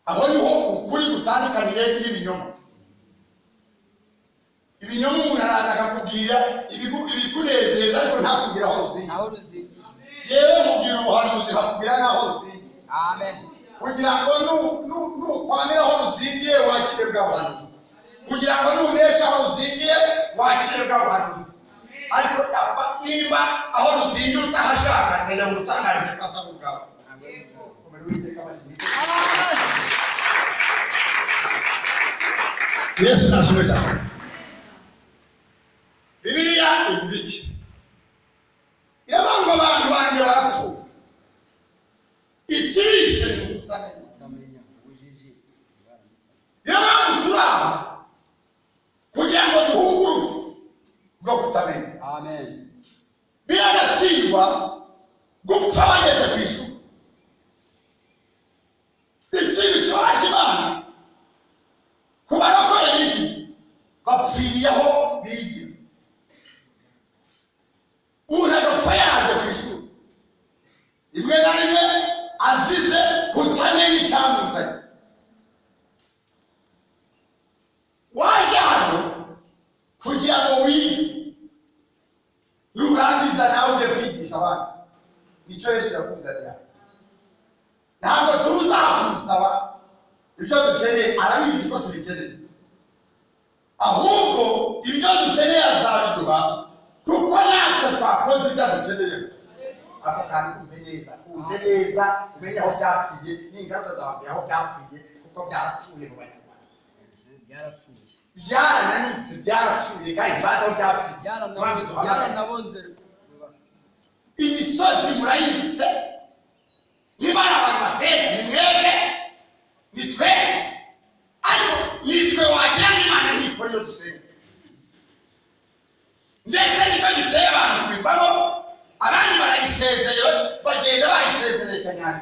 aho niho ukuri gutandukaniye n'ibinyoma. Ibinyoma umuntu araza akakubwira ibikunezeza ariko ntakubwira aho ruzingiye. Yewe mubwira ubuhanuzi hakubwira n'aho ruzingiye. Amen. Kugira ngo nukwamira aho ruzingiye wakire bwa buhanuzi, kugira ngo nunesha aho ruzingiye wakire bwa buhanuzi. Ariko niba aho ruzingiye utahashaka neza gutangariza ko atavugaho. Yesu nashimwe cyane. Bibiliya ivuga iki? Iravuga abantu banjye barapfuye. Ikirishe utamenya ubujiji. Iravuga turaha kugira ngo duhunge urupfu rwo kutamenya. Amen. Biragatsindwa gupfa bageze ku ishuri. Ikintu cyoraje Imana ku barokore b'iki bapfiriyeho bigira. Umuntu agapfa yaje ku ishuri rimwe na rimwe azize kutamenya icyamuzanye. Waje hano kugira ngo wige, nurangiza nawe ujye kwigisha abandi. Nicyo Yesu yakuzaniye. Ntabwo tuza kumusaba ibyo dukeneye, arabizi ko tubikeneye. Ahubwo ibyo dukeneye azabiduha kuko natwe twakoze ibyo dukeneye. Ako kandi kumve neza umenye aho byapfuye n'ingaruka zawe aho byapfuye, kuko byarapfuye mu Banyarwanda. Byarananitse, byarapfuye kandi bazi aho byapfuye. Byaranaboze. Imisozi murayibitse. Niba abantu basenya ni mwebwe, ni twe, ariko nitwe wagira ngo Imana ntikora iyo dusenga. Ndetse nicyo giteye abantu kubivamo, abandi barayisezeye bagenda bayisezereye kanyari.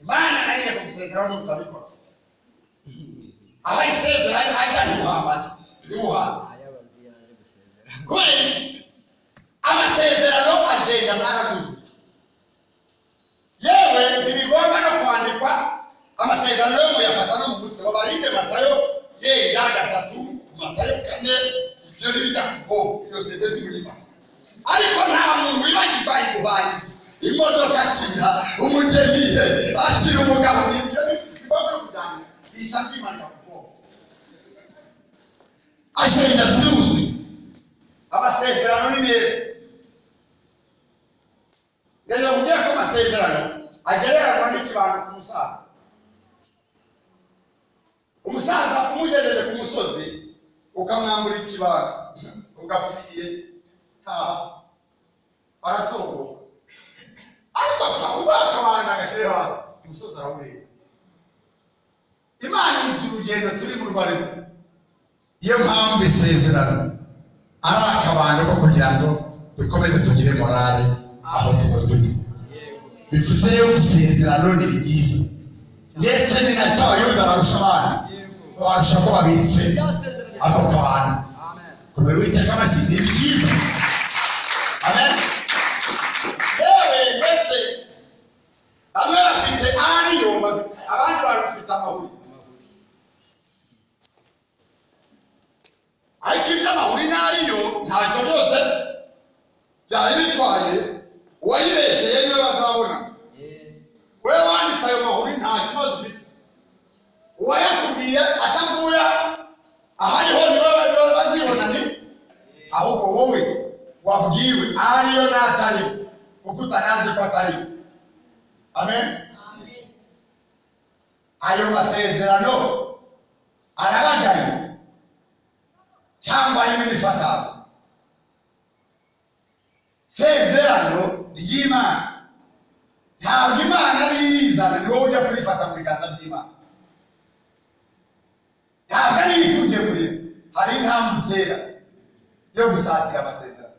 Imana nayo kugusezeraho n'utabikora. Abayisezera ajya ntiwambaze ntiwuhaze. Kubera iki? Amasezerano agenda mwarajuju. Yewe ntibigomba no kwandikwa amasezerano yo muyafata no mu mutwe. Babarinde Matayo yenda 3, Matayo 4, ibyo bita ngo byose ndabiburiza. Ariko nta muntu wibagirwa iguhaye imodoka akira, umugeni akira, umugabo n'ibyo bigomba kujyana bisha by'Imana kuko agenda zuzuye. Amasezerano ni meza. Neza kugira ko amasezerano agereranywa n'ikibando ku musaza. Umusaza umugejeje ku musozi ukamwambura ikibando ugapfiye hasi aratomboka, ariko apfa ubaka abantu agashyira hasi umusozi arawureba. Imana izi urugendo turi mu rwarimo. Iyo mpamvu isezerano ari akabando ko kugira ngo dukomeze tugire morale aho tuba turi. Bivuze yo gusezerano ni byiza, ndetse ni nacyo Abayuda barusha abandi, barusha ko babitse ako kabando. Kubera Uwiteka bati ni byiza. Amen. Yewe ndetse bamwe bafite ariyo, abandi barufite amahuri. Ariko iby'amahuri n'ariyo ntacyo byose byari bitwaye. Uwayibesheye niwe bazabona. Wewe wanditse ayo mahuri nta kibazo ufite. Uwayakubwiye atavuye ahariho niwe bazibona ni ahubwo wowe wabwiwe ariyo n'atariyo, kuko utanazi ko atariyo. Amen. Ayo masezerano arabagaye cyangwa y'imifatano. Sezerano ry'Imana ntabwo Imana ari yizana ni wowe ujya kurifata mu biganza by'Imana. Ntabwo ari ikugemurira, hari intambwe utera yo gusatira amasezerano.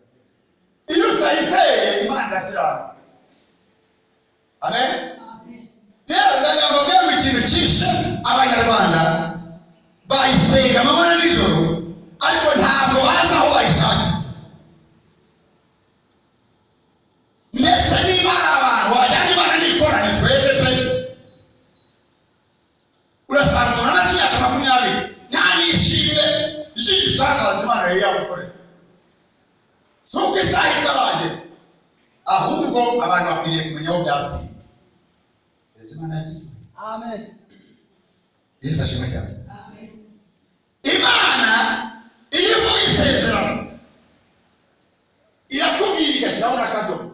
Iyo utayiteye Imana irakiranuka. Amen. Rero ndagambye ngo ikintu cyishe Abanyarwanda bayisenga amanywa na nijoro, ariko ntabwo bazi aho bayishakira. Ndetse niba abantu wajyana Imana nikora ni twebwe pe. niho byapfuye. Imana yagiye. Amen. Yesu ashimwe cyane. Amen. Imana iyo ivuga isezerano irakubwira igashyiraho n'akadomo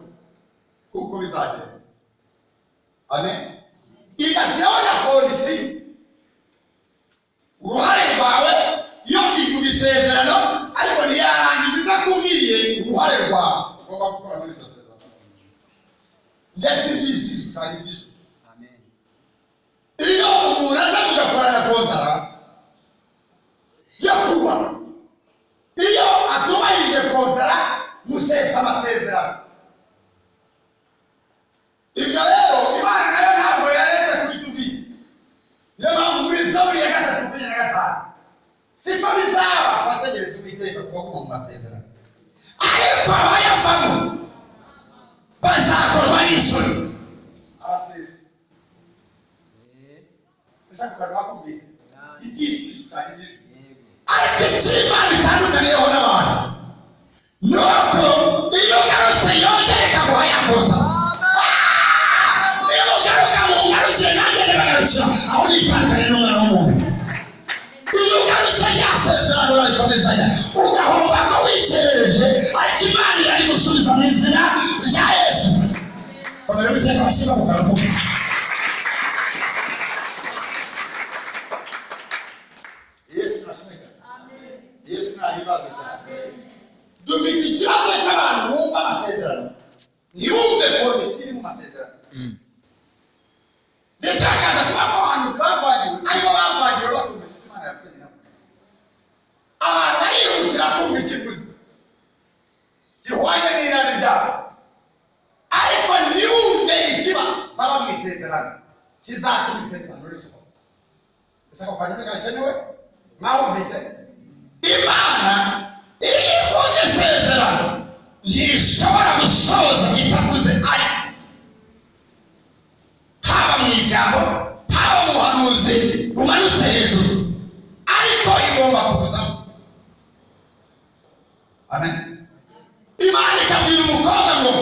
kuko bizagenda. Amen. Igashyiraho na kondisiyo. Uruhare rwawe iyo ivuga isezerano ariko ntiyarangiza idakubwiye uruhare rwawe ugomba gukora muri iryo sezerano. Ndetse iby'isi bishushanya iby'ijuru. Amen. Iyo umuntu aza mugakorana kontara yo kuba iyo atubahirije kontara musesa amasezerano. Ibyo rero Imana nayo ntabwo yaretse kubitubwira. Niyo mpamvu muri Zaburi ya 3:25 siko bizaba bategereza Uwiteka kuba mu masezerano. Ariko abayavamo bazakorwa n'isoni. Arasezwe. Esa kukaga bakubwira. Ibyisi bishushanya iby'ijuru. Ariko Imana itandukaniyeho n'abantu. Nuko iyo ugarutse yongere ikaguha ya kota. Niba ugaruka mu ngarukire nanjye ndabagarukira aho nitandukaniye n'umwana w'umuntu. Iyo ugarutse ryasezerano urarikomezanya ugahomba ko wikereje ariko Imana irari gusubiza mu izina rya Yesu. Komera Uwiteka abashyira ku karuhuko. Yesu nashimwe cyane. Amen. Yesu nahibaze cyane. Dufite ikibazo cy'abantu bumva amasezerano ntibumve kondisiyo mu masezerano. Ndetse bakaza kuba ko abantu bavanye aribo bavanye bakumvise Imana yavuze nabo. Abantu barihutira kumva ikivuze gihwanye n'irari ryabo ariko ntiwumve ikiba saba mu isezerano kizatuma isezerano risohoza. Ese ako kantu ntigakenewe mwawumvise? Imana iyo ivuga isezerano ntishobora gusoza itavuze ariko haba mu ijambo haba mu buhanuzi bumanutse hejuru ariko igomba kuzamo. Amen. Imana ikabwira umukobwa ngo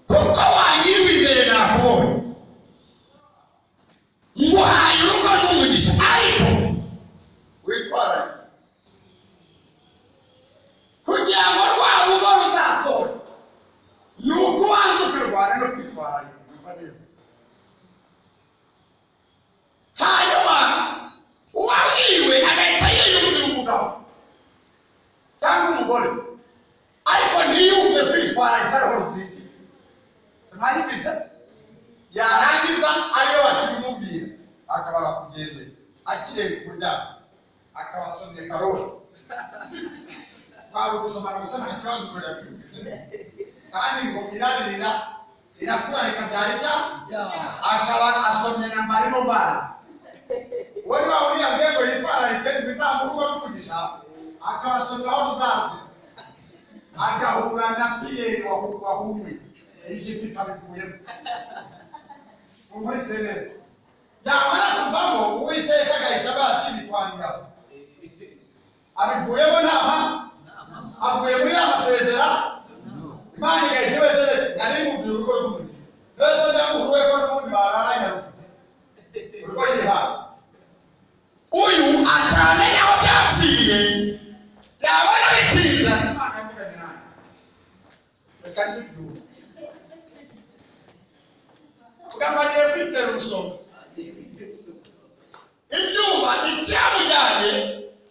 kuko wanyiriwe imbere nakubonye nguhaye urugo n'umugisha ariko witwara kugira ngo rwa rugo ruzasohore ni uko ubanza ukarwana no kwitwara neza. Hanyuma uwabwiwe agahita yiyumvira umugabo cyangwa umugore ariko ntiyumve kwitwara ikaraho ruzingi. Tumaribize yarangiza ariyo bakimubwira akabara kugende akireba kumuryango akabasomye karori kwaba gusomana gusa nta kibazo ukora byose kandi ngo irarira irakura ikabyara akaba asomye na marimo mbara wari wahuriye mbego yitwara rikeri bizamurugo n'umugisha akabasomya aho uzazi agahura na Piyeri wahumwe Egypte ikabivuyemo. Umurikire neza yamara kuvamo Uwiteka agahita bati bitwanira abivuyemo ntaha avuye muri amasezerano Imana igahita wese yari mubwira urugo rw'umuntu rwese ndamuhuye ko n'ubundi bararanya rufite urugo yiha uyu atamenya aho byapfiriye yabona bitiza Imana yavuganye nawe reka ntibyuwe tugambanire kwitera umusonga ibyuma icyamujyanye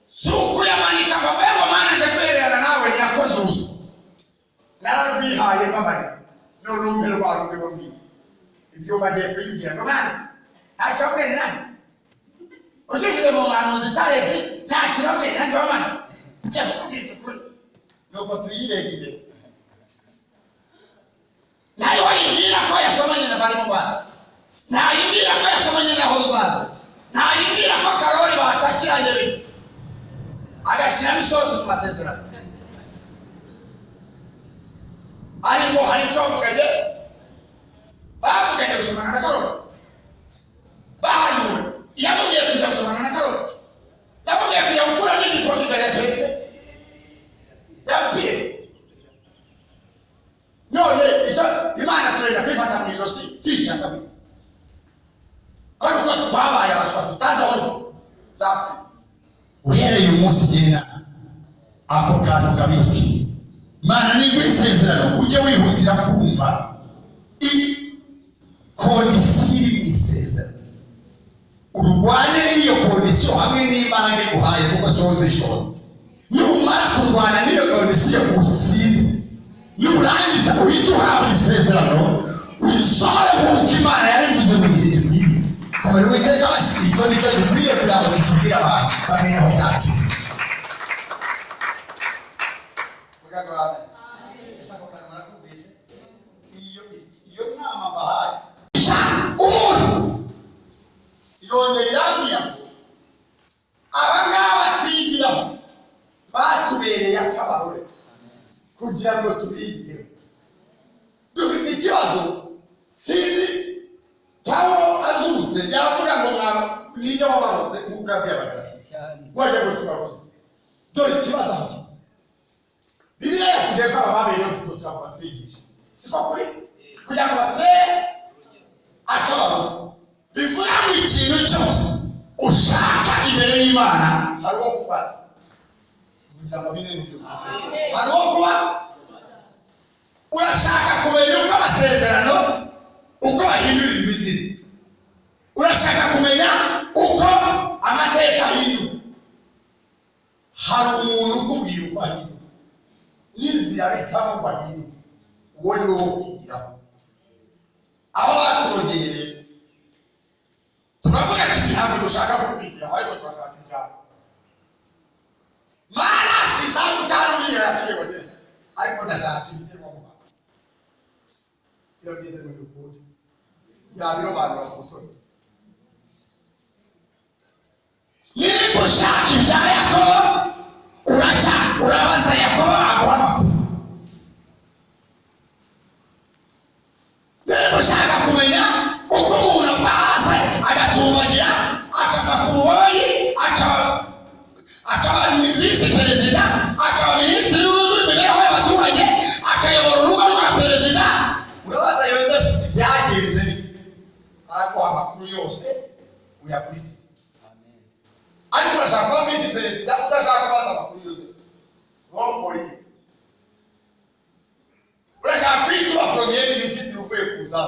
si ukuyamanika ngo avuye ngo Mana nje kwihererana nawe nakoze ubusa nararwihaye mbabari none umpe rwa rundi bambwiye ibyuma ngiye kuyibwira ngo Mana ntacyo wabwenge nanjye ushishije mu buhanuzi cyarezi ntacyo wabwenge nanjye wa Mana cyangwa kubwiza ukuri nuko tuyirega imbere nayo wayibwira ko yasomanye na bari mu Rwanda ntayibwira ko yasomanye na Hozaza ntayibwira ko Karoli batakiranye bimwe agashyiramo isosi mu masezerano ariko hari icyo bavuganye gusomana na Karoli bahanyuwe yamubwiye kujya gusomana na Karoli yamubwiye kujya gukura n'igitoki imbere ya Piyeri none icyo Imana turenda kwifata mu ijosi Kwa kwabaye abashwa tutaza aho zapfi uhereye umunsi gena ako kantu kabiki Mana ni gwisezerano uje wihutira kumva kondisiri mwisezerano urwane n'iyo kondisiyo hamwe n'Imana iguhaye kuko soze ishoza numara kurwana n'iyo kondisiyo utsinde nurangiza uhita uhabwa isezerano uyisore nk'uko Imana yarejeje mu gihe gikwiriye komera Uwiteka abashyigikiye nicyo gikwiriye kugira ngo tubwire abantu bamenye aho byatsinze iyo nama bahaye umuntu irongera irambiya abangaba twigiraho batubereye akabarore kugira ngo tubigireho dufite ikibazo sizi Pawulo azutse yavuga ngo nijya wabarose nk'uko yabwiye abatatu waje ngo tubarose dore ikibazo aho Bibiliya yatubwiye ko ababerewe kudutira ngo batwigishe siko kuri kugira ngo baturere akabaro bivuga ngo ikintu cyose ushaka imbere y'Imana hariho kubaza kugira ngo bine n'ibyo hariho kuba urashaka kumenya uko amasezerano uko bahindurira ibizira urashaka kumenya uko amateka ahinduka hari umuntu ukubwira uko ahinduka n'inzira bicamo ngo ahinduke uwo ni wowe kwigiraho aho baturogeye turavuga tuti ntabwo dushaka kukwigiraho ariko turashaka ijambo Mana sinshaka cyane uriya yaciyeho neza ariko ndashaka ibiterwa mu bantu iyo byize mu by'ukuri yabirobanura ku butoni niba ushaka ibya Yakobo urabaza Yakobo aguha amakuru niba ushaka kumenya uko umuntu ava hasi agatumbagira akava ku buboyi akaba visi perezida akaba minisitiri w'imibereho y'abaturage akayobora urugo rwa perezida urabaza Yozefu byagenze ariko amakuru yose uyakurikiza ariko urashaka kuba visi perezida udashaka kubaza amakuru yose wongore urashaka kwitwa premier minisitiri uvuye kuza